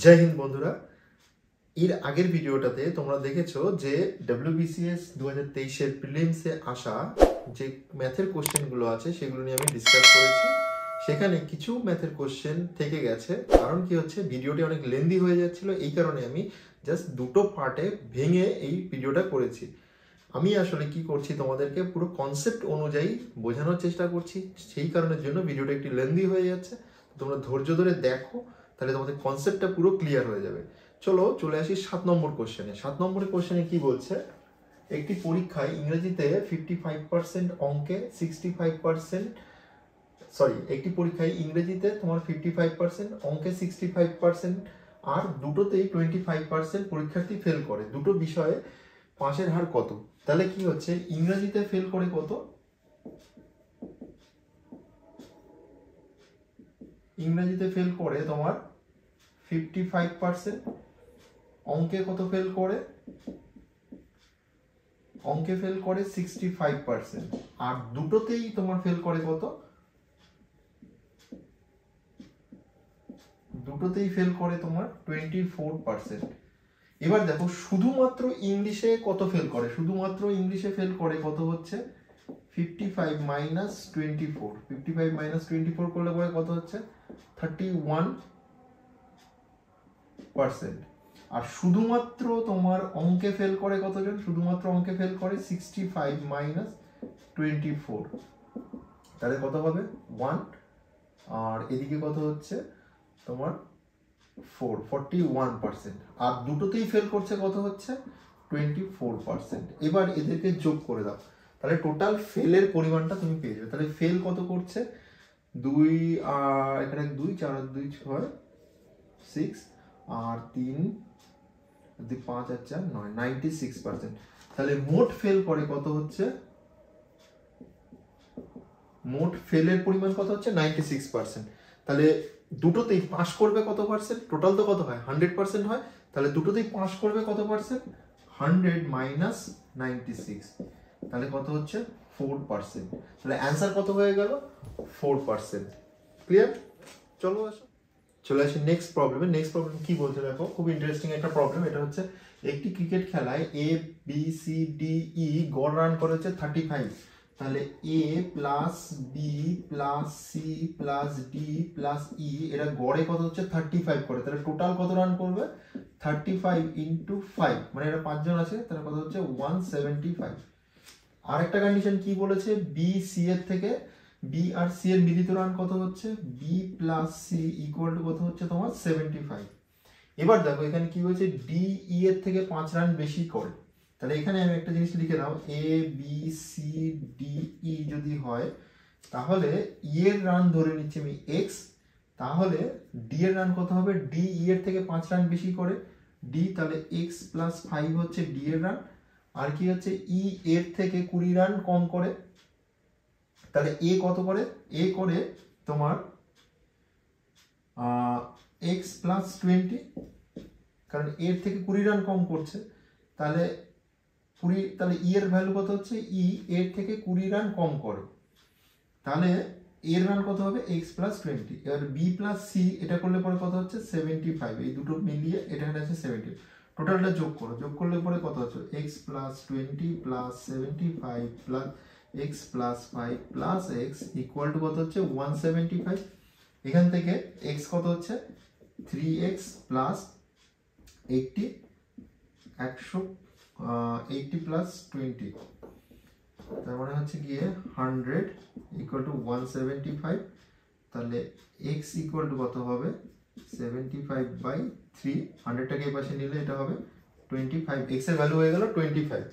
জয় হিন্দ বন্ধুরা। এর আগের ভিডিওটাতে তোমরা দেখেছো যে WBCS 2023-এর প্রিলিমসে আসা যে ম্যাথের কোশ্চেনগুলো আছে সেগুলো নিয়ে আমি ডিসকাস করেছি। সেখানে কিছু ম্যাথের কোশ্চেন থেকে গেছে, কারণ কি হচ্ছে ভিডিওটি অনেক লেন্দি হয়ে যাচ্ছিল, এই কারণে আমি জাস্ট দুটো পার্টে ভেঙে এই ভিডিওটা করেছি। আমি আসলে কি করছি, তোমাদেরকে পুরো কনসেপ্ট অনুযায়ী বোঝানোর চেষ্টা করছি, সেই কারণের জন্য ভিডিওটা একটু লেন্দি হয়ে যাচ্ছে। তোমরা ধৈর্য ধরে দেখো, তাহলে তোমাদের কনসেপ্টটা পুরো ক্লিয়ার হয়ে যাবে। চলে আসি 7 নম্বর কোশ্চেনে। 7 নম্বরের কোশ্চেনে কি বলছে, একটি পরীক্ষায় ইংরেজিতে 55% অঙ্কে 65%, একটি পরীক্ষায় ইংরেজিতে তোমার 55%, অঙ্কে 65% আর দুটোতেই 25% পরীক্ষার্থী ফেল করে। দুটো বিষয়ে পাশের হার কত? তাহলে কি হচ্ছে, ইংরেজিতে ফেল করে কত? ইংরেজিতে ফেল করে তোমার 55%, অঙ্কে কত ফেল করে? অঙ্কে ফেল করে 65%, আর দুটোতেই তোমার ফেল করে কত? দুটোতেই ফেল করে তোমার 24%। এবার দেখো শুধুমাত্র ইংলিশে কত ফেল করে। শুধুমাত্র ইংলিশে ফেল করে কত হচ্ছে 55 মাইনাস 24। 55 মাইনাস 24 করলে পরে কত হচ্ছে 31%। আর শুধুমাত্র তোমার অঙ্কে ফেল করে কতজন? শুধুমাত্র অঙ্কে ফেল করে 65 মাইনাস 24, তাহলে কত হবে 1। আর এদিকে কত হচ্ছে তোমার 41%। আর দুটোতেই ফেল করছে কত হচ্ছে 24%। এবার এদেরকে যোগ করে দাও, তাহলে টোটাল ফেলের পরিমাণটা তুমি পেয়ে যাবে। তাহলে ফেল কত করছে 2, আর এখানে 2, 4 আর 2 6, 6 আর 3 5 আর 4 9, 96%। তাহলে মোট ফেল করে কত হচ্ছে, মোট ফেলের পরিমাণ কত হচ্ছে 96%। তাহলে দুটোতেই পাস করবে কত পার্সেন্ট? টোটাল তো কত হয় 100% হয়, তাহলে দুটোতেই পাস করবে কত পার্সেন্ট? 100 মাইনাস 96, তাহলে কত হচ্ছে 4%। তাহলে অ্যান্সার কত হয়ে গেল 4%। ক্লিয়ার? চলে আসি নেক্সট প্রবলেমে। নেক্সট প্রবলেম কি বলছে দেখো, খুব ইন্টারেস্টিং একটা প্রবলেম। এটা হচ্ছে একটি ক্রিকেট খেলায় ABCDE গড় রান করেছে 35। তাহলে A plus B plus C plus D plus E এটা গড়ে কত হচ্ছে 35 করে। তাহলে টোটাল কত রান করবে 35 ইন্টু 5, মানে এটা 5 জন আছে, তাহলে কত হচ্ছে 175। আরেকটা কন্ডিশন কি বলেছে, বি সি এর থেকে বি আর সি এর মিলিত রান কত হচ্ছে B plus C equal to কত হচ্ছে তোমার 75। এবার দেখো এখানে কি হয়েছে, ডি ই এর থেকে 5 রান বেশি করে। তাহলে এখানে আমি একটা জিনিস লিখে দাও, A B C D E যদি হয়, তাহলে ই এর রান ধরে নিচ্ছি আমি এক্স, তাহলে ডি এর রান কত হবে, ডি ই এর থেকে 5 রান বেশি করে ডি, তাহলে এক্স প্লাস 5 হচ্ছে ডি এর রান। আর কি হচ্ছে ই এর থেকে 20 রান কম করে, তাহলে এ কত করে, এ করে তোমার এক্স প্লাস 20, কারণ এর থেকে 20 রান কম করছে, তাহলে 20, তাহলে ই এর ভ্যালু কত হচ্ছে, ই এর থেকে 20 রান কম করে, তাহলে এর রান কত হবে এক্স প্লাস 20। এবার বি প্লাস সি এটা করলে পরে কত হচ্ছে 75, এই দুটো মিলিয়ে এটা আছে 70। টোটালটা যোগ করো, যোগ করলে পরে কত হচ্ছে x plus 20 plus 75 plus x plus 5 plus x equal to কত হচ্ছে 175। এখান থেকে এক্স কত হচ্ছে 3x প্লাস 80, 180 প্লাস 20, তার মানে হচ্ছে গিয়ে 100 ইকুয়াল টু 175। তাহলে x ইকুয়াল টু কত হবে 75/3, 100টাকে এই পাশে নিলে এটা হবে 25। x এর ভ্যালু হয়ে গেল 25।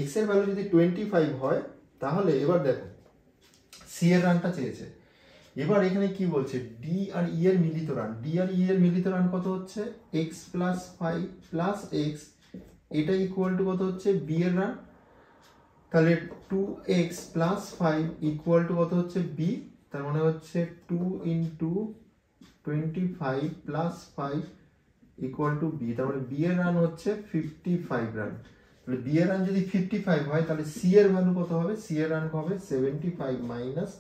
x এর ভ্যালু যদি 25 হয়, তাহলে এবার দেখো সি এর রানটা চেয়েছে। এবার এখানে কি বলছে, ডি আর ই এর মিলিত রান, ডি আর ই এর মিলিত রান কত হচ্ছে x প্লাস 5 প্লাস x, এটা ইকুয়াল টু কত হচ্ছে বি এর রান, তাহলে 2x প্লাস 5 ইকুয়াল টু কত হচ্ছে বি, তার মানে হচ্ছে 2 into 25 plus 5 equal to B, তার মানে বি এর রান হচ্ছে 55 রান। তাহলে বি এর রান যদি 55 হয়, তাহলে সি এর ভ্যালু কত হবে, সি এর রান হবে 75 মাইনাস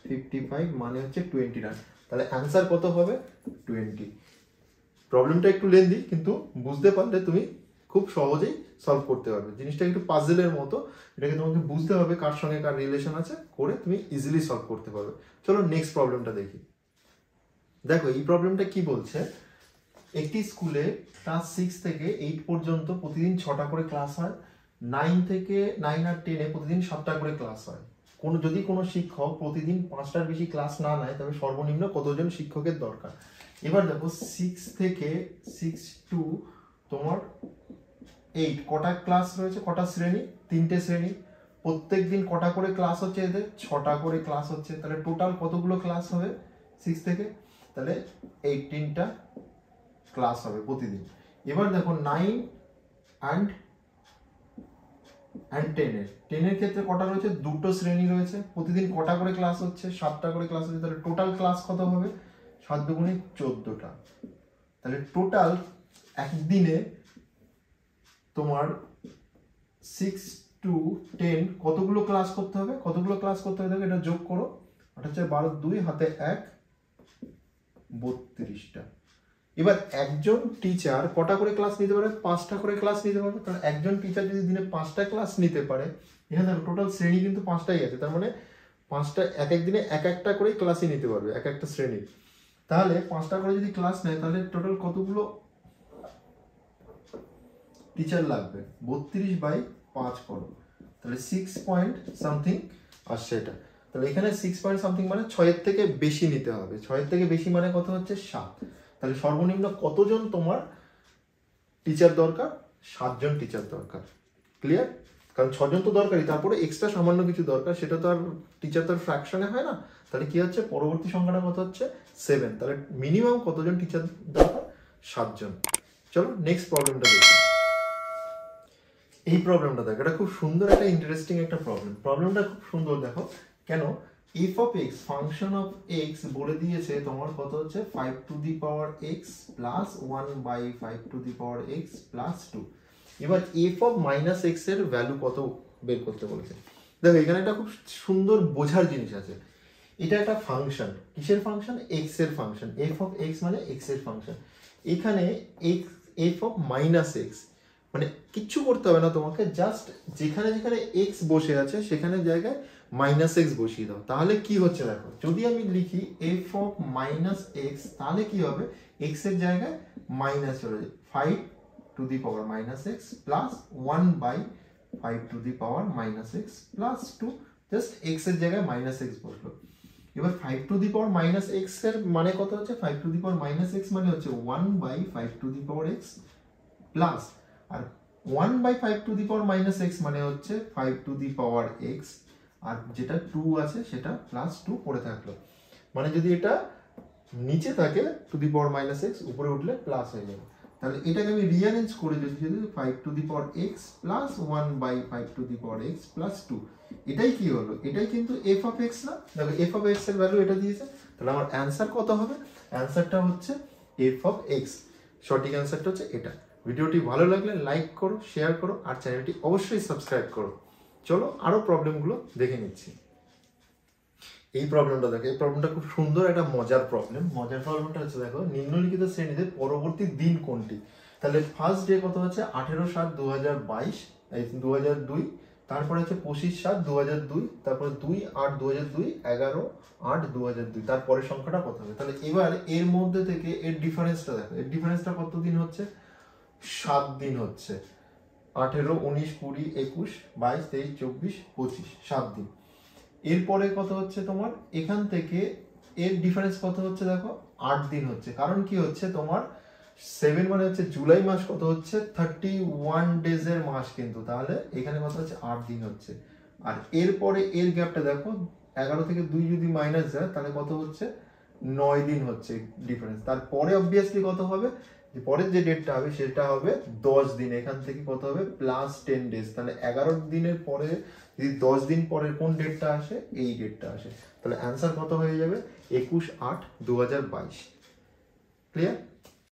55 মানে হচ্ছে 20 রান। তাহলে অ্যান্সার কত হবে 20। প্রবলেমটা একটু লেন্দি, কিন্তু বুঝতে পারলে তুমি খুব সহজেই সলভ করতে পারবে। জিনিসটা একটু পাজেলের মতো, এটাকে তোমাকে বুঝতে হবে কার সঙ্গে কার রিলেশন আছে, করে তুমি ইজিলি সলভ করতে পারবে। চলো নেক্সট প্রবলেমটা দেখি। দেখো এই প্রবলেমটা কি বলছে, একটি স্কুলে ক্লাস 6 থেকে 8 পর্যন্ত প্রতিদিন 6টা করে ক্লাস হয়, 9 আর 10 প্রতিদিন 7টা করে ক্লাস হয়। যদি কোনো শিক্ষক প্রতিদিন 5টার বেশি ক্লাস না নেয় তবে সর্বনিম্ন কতজন শিক্ষকের দরকার। এবার দেখো 6 থেকে 6 টু তোমার 8 কটা ক্লাস রয়েছে, কটা শ্রেণী, 3টে শ্রেণী, প্রত্যেক দিন কটা করে ক্লাস হচ্ছে, এদের 6টা করে ক্লাস হচ্ছে, তাহলে টোটাল কতগুলো ক্লাস হবে 6 থেকে, তাহলে 18টা ক্লাস হবে প্রতিদিন। এবার দেখো 9 and 10 এর ক্ষেত্রে কটা রয়েছে, 2টো শ্রেণী রয়েছে, প্রতিদিন কটা করে ক্লাস হচ্ছে, 7টা করে ক্লাস হচ্ছে, তাহলে টোটাল ক্লাস কত হবে, 7 দুগুণে 14টা। তাহলে টোটাল একদিনে তোমার 6 to 10 কতগুলো ক্লাস করতে হবে, দেখো এটা যোগ করো, এটা হচ্ছে 12 2 হাতে 1 32টা। এবার একজন টিচার কটা করে ক্লাস নিতে পারে, 5টা করে ক্লাস নিতে পারবে। কারণ একজন টিচার যদি দিনে 5টা ক্লাস নিতে পারে, এখানে দেখো টোটাল শ্রেণী কিন্তু 5টাই আছে, তার মানে 5টা এক এক দিনে এক একটা করে ক্লাসই নিতে পারবে এক একটা শ্রেণীর। তাহলে 5টা করে যদি ক্লাস নেয় তাহলে টোটাল কতগুলো টিচার লাগবে, 32/5 করো, তাহলে 6 পয়েন্ট সামথিং আসছে এটা। তাহলে এখানে 6 পয়েন্ট সামথিং মানে 6-এর থেকে বেশি নিতে হবে, 6-এর থেকে বেশি মানে কত হচ্ছে 7। তাহলে সর্বনিম্ন কতজন তোমার টিচার দরকার, 7 জন টিচার দরকার। ক্লিয়ার? কারণ 6 জন তো দরকারই, তারপরে এক্সট্রা সামান্য কিছু দরকার, সেটা তো আর টিচার তো আর ফ্র্যাকশনে হয় না। তাহলে কি হচ্ছে, পরবর্তী সংখ্যাটা কত হচ্ছে 7। তাহলে মিনিমাম কতজন টিচার দরকার, 7 জন। চলো নেক্সট প্রবলেমটা দেখি। এই প্রবলেমটা দেখো, এটা খুব সুন্দর, একটা ইন্টারেস্টিং একটা প্রবলেমটা খুব সুন্দর। দেখো কেন, f of x function of x বলে দিয়েছে তোমার কত হচ্ছে 5 to the power x plus 1/5 to the power x plus 2। এবার f of minus x এর ভ্যালু কত বের করতে বলেছে। দেখো এখানে একটা খুব সুন্দর বোঝার জিনিস আছে, এটা একটা ফাংশন, কিসের ফাংশন, x এর ফাংশন, f of x মানে x এর ফাংশন। এখানে f of minus x মানে কিচ্ছু করতে হবে না তোমাকে, জাস্ট যেখানে যেখানে x বসে আছে সেখানে জায়গায় মাইনাস এক্স বসিয়ে দাও। তাহলে কি হচ্ছে দেখো, যদি আমি লিখি f of minus x, তাহলে কি হবে, x এর জায়গায় মাইনাস চলে যাবে, 5 to the power minus x plus 1/5 to the power minus x plus 2, just x এর জায়গায় মাইনাস x বসলো। এবার 5 to the power minus x এর মানে কত হচ্ছে, 5 to the power minus x মানে হচ্ছে 1/5 to the power x plus, আর 1/5 to the power minus x মানে হচ্ছে 5 to the power x, আর যেটা 2 আছে সেটা প্লাস 2 পড়ে থাকলো। মানে যদি এটা নিচে থাকে to the power minus x, উপরে উঠলে প্লাস হয়ে যাবে। তাহলে এটাকে আমি রিঅ্যারেঞ্জ করে যদি 5 to the power x plus 1/5 to the power x plus 2, এটাই কি হলো, এটাই কিন্তু f of x না। দেখো f of x এর ভ্যালু এটা দিয়েছে, তাহলে আমার অ্যান্সার কত হবে, অ্যান্সারটা হচ্ছে f of x। সঠিক অ্যান্সারটা হচ্ছে এটা। ভিডিওটি ভালো লাগলে লাইক করো, শেয়ার করো, আর চ্যানেলটি অবশ্যই সাবস্ক্রাইব করো। চলো আরো প্রবলেমগুলো দেখে নিচ্ছি। এই প্রবলেমটা দেখো, এই প্রবলেমটা খুব সুন্দর, একটা মজার প্রবলেমটা হচ্ছে দেখো, নিম্নলিখিত শ্রেণীতে পরবর্তী দিন কোনটি। তাহলে ফার্স্ট ডে কত হচ্ছে 18/7/2022, 2002, তারপরে হচ্ছে 25/7/2002, তারপরে 2/8/2002, 11/8/2002, তারপরের সংখ্যাটা কত হবে। তাহলে এবার এর মধ্যে থেকে এর ডিফারেন্সটা দেখো, এর ডিফারেন্সটা কত দিন হচ্ছে, 7 দিন হচ্ছে। 18, 19, 20, 21, 22, 23, 24, 25, 7 দিন। এরপরে কত হচ্ছে তোমার, এখান থেকে এর ডিফারেন্স কত হচ্ছে দেখো, 8 দিন হচ্ছে। কারণ কি হচ্ছে তোমার 7 মানে হচ্ছে জুলাই মাস, কত হচ্ছে 31 ডেজ এর মাস কিন্তু, তাহলে এখানে কত হচ্ছে 8 দিন হচ্ছে। আর এরপরে এর গ্যাপটা দেখো, 11 থেকে 2 যদি মাইনাস যায় তাহলে কত হচ্ছে 9 দিন হচ্ছে ডিফারেন্স। তারপরে অবভিয়াসলি কত হবে, পরের যে ডেটটা হবে সেটা হবে 10 দিন, এখান থেকে কত হবে প্লাস 10 ডেজ। তাহলে 11 দিনের পরে যদি 10 দিন পরের কোন ডেটটা আসে, এই ডেটটা আসে, তাহলে অ্যান্সার কত হয়ে যাবে 21/8/2022। ক্লিয়ার?